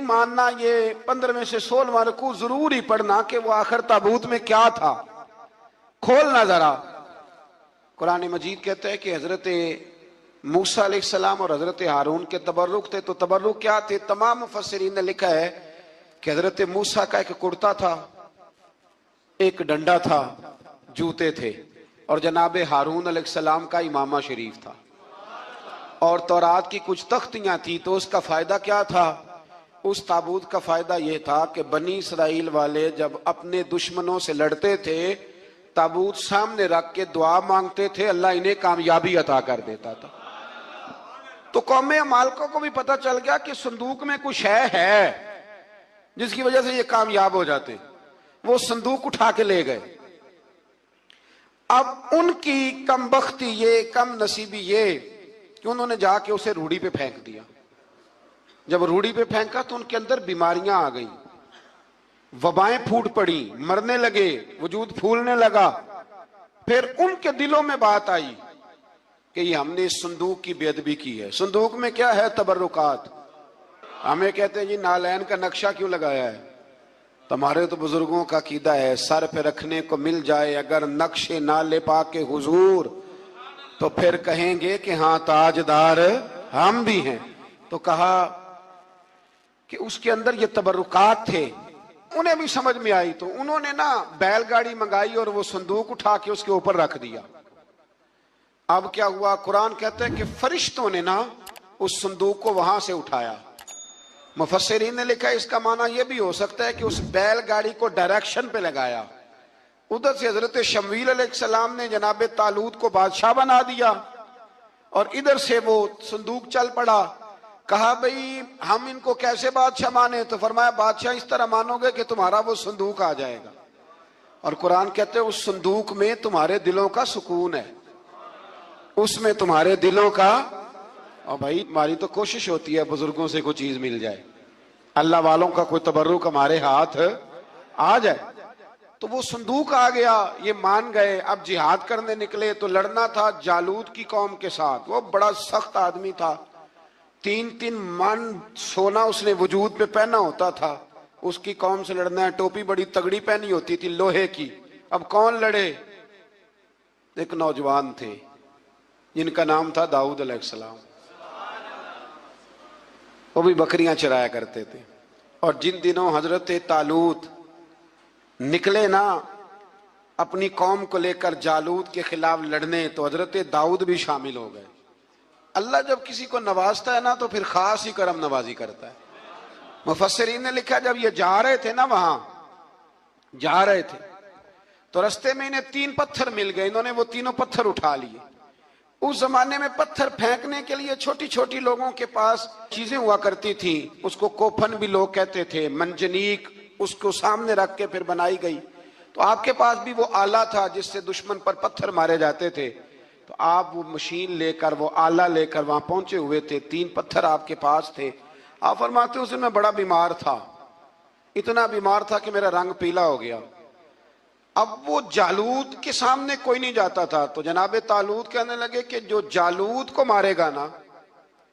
ماننا یہ 15 سے 16 رکوع ضرور ہی پڑھنا کہ وہ آخر تابوت میں کیا تھا، کھولنا ذرا۔ قرآن مجید کہتا ہے کہ حضرت موسیٰ علیہ السلام اور حضرت ہارون کے تبرک تھے، تو تبرک کیا تھے؟ تمام مفسرین نے لکھا ہے کہ حضرت موسیٰ کا ایک کرتا تھا، ایک ڈنڈا تھا، جوتے تھے، اور جناب ہارون علیہ السلام کا امامہ شریف تھا، اور تورات کی کچھ تختیاں تھی۔ تو اس کا فائدہ کیا تھا؟ اس تابوت کا فائدہ یہ تھا کہ بنی اسرائیل والے جب اپنے دشمنوں سے لڑتے تھے، تابوت سامنے رکھ کے دعا مانگتے تھے، اللہ انہیں کامیابی عطا کر دیتا تھا۔ تو قوم عمالقہ کو بھی پتہ چل گیا کہ صندوق میں کچھ ہے جس کی وجہ سے یہ کامیاب ہو جاتے، وہ صندوق اٹھا کے لے گئے۔ اب ان کی کم بختی یہ، کم نصیبی یہ کہ انہوں نے جا کے اسے روڑی پہ پھینک دیا۔ جب روڑی پہ پھینکا تو ان کے اندر بیماریاں آ گئیں، وبائیں پھوٹ پڑی، مرنے لگے، وجود پھولنے لگا۔ پھر ان کے دلوں میں بات آئی کہ یہ ہم نے اس صندوق کی بے ادبی کی ہے۔ صندوق میں کیا ہے؟ تبرکات۔ ہمیں کہتے ہیں جی نالین کا نقشہ کیوں لگایا ہے؟ تمہارے تو بزرگوں کا عقیدہ ہے سر پہ رکھنے کو مل جائے اگر نقش نالے پاک حضور تو پھر کہیں گے کہ ہاں تاجدار ہم بھی ہیں۔ تو کہا کہ اس کے اندر یہ تبرکات تھے، انہیں بھی سمجھ میں آئی، تو انہوں نے نا بیل گاڑی منگائی اور وہ صندوق اٹھا کے اس کے اوپر رکھ دیا۔ اب کیا ہوا؟ قرآن کہتا ہے کہ فرشتوں نے نا اس صندوق کو وہاں سے اٹھایا۔ مفسرین نے لکھا اس کا معنی یہ بھی ہو سکتا ہے کہ اس بیل گاڑی کو ڈائریکشن پہ لگایا، ادھر سے حضرت شمویل علیہ السلام نے جناب طالوت کو بادشاہ بنا دیا، اور ادھر سے وہ صندوق چل پڑا۔ کہا بھئی ہم ان کو کیسے بادشاہ مانے؟ تو فرمایا بادشاہ اس طرح مانو گے کہ تمہارا وہ صندوق آ جائے گا، اور قرآن کہتے ہیں اس صندوق میں تمہارے دلوں کا سکون ہے، اس میں تمہارے دلوں کا۔ اور بھائی ہماری تو کوشش ہوتی ہے بزرگوں سے کوئی چیز مل جائے، اللہ والوں کا کوئی تبرک ہمارے ہاتھ آ جائے۔ تو وہ صندوق آ گیا، یہ مان گئے۔ اب جہاد کرنے نکلے تو لڑنا تھا جالوت کی قوم کے ساتھ۔ وہ بڑا سخت آدمی تھا، 3 من سونا اس نے وجود پہ پہنا ہوتا تھا۔ اس کی قوم سے لڑنا ہے، ٹوپی بڑی تگڑی پہنی ہوتی تھی لوہے کی۔ اب کون لڑے؟ ایک نوجوان تھے جن کا نام تھا داؤد علیہ السلام، وہ بھی بکریاں چرایا کرتے تھے۔ اور جن دنوں حضرت طالوت نکلے نا اپنی قوم کو لے کر جالوت کے خلاف لڑنے، تو حضرت داؤد بھی شامل ہو گئے۔ اللہ جب کسی کو نوازتا ہے نا تو پھر خاص ہی کرم نوازی کرتا ہے۔ مفسرین نے لکھا جب یہ جا رہے تھے نا، وہاں جا رہے تھے تو رستے میں انہیں 3 پتھر مل گئے، انہوں نے وہ تینوں پتھر اٹھا لیے۔ اس زمانے میں پتھر پھینکنے کے لیے چھوٹی چھوٹی لوگوں کے پاس چیزیں ہوا کرتی تھیں، اس کو کوپھن بھی لوگ کہتے تھے، منجنیق، اس کو سامنے رکھ کے پھر بنائی گئی۔ تو آپ کے پاس بھی وہ آلہ تھا جس سے دشمن پر پتھر مارے جاتے تھے، تو آپ وہ مشین لے کر، وہ آلہ لے کر وہاں پہنچے ہوئے تھے، 3 پتھر آپ کے پاس تھے۔ آپ فرماتے اس دن میں بڑا بیمار تھا، اتنا بیمار تھا کہ میرا رنگ پیلا ہو گیا۔ اب وہ جالوت کے سامنے کوئی نہیں جاتا تھا، تو جناب طالوت کہنے لگے کہ جو جالوت کو مارے گا نا،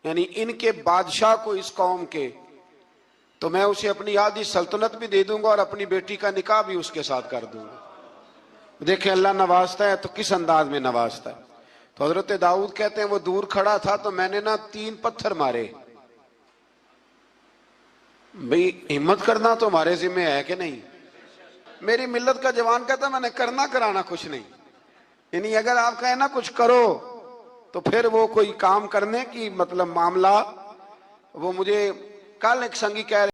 یعنی ان کے بادشاہ کو اس قوم کے، تو میں اسے اپنی آدھی سلطنت بھی دے دوں گا اور اپنی بیٹی کا نکاح بھی اس کے ساتھ کر دوں گا۔ دیکھیں اللہ نوازتا ہے تو کس انداز میں نوازتا ہے۔ تو حضرت داؤد کہتے ہیں وہ دور کھڑا تھا تو میں نے نا 3 پتھر مارے۔ بھئی ہمت کرنا تو ہمارے ذمہ ہے کہ نہیں؟ میری ملت کا جوان کہتا ہے میں نے کرنا کرانا کچھ نہیں، یعنی اگر آپ کہیں نا کچھ کرو تو پھر وہ کوئی کام کرنے کی مطلب معاملہ۔ وہ مجھے کل ایک سنگی کہہ رہے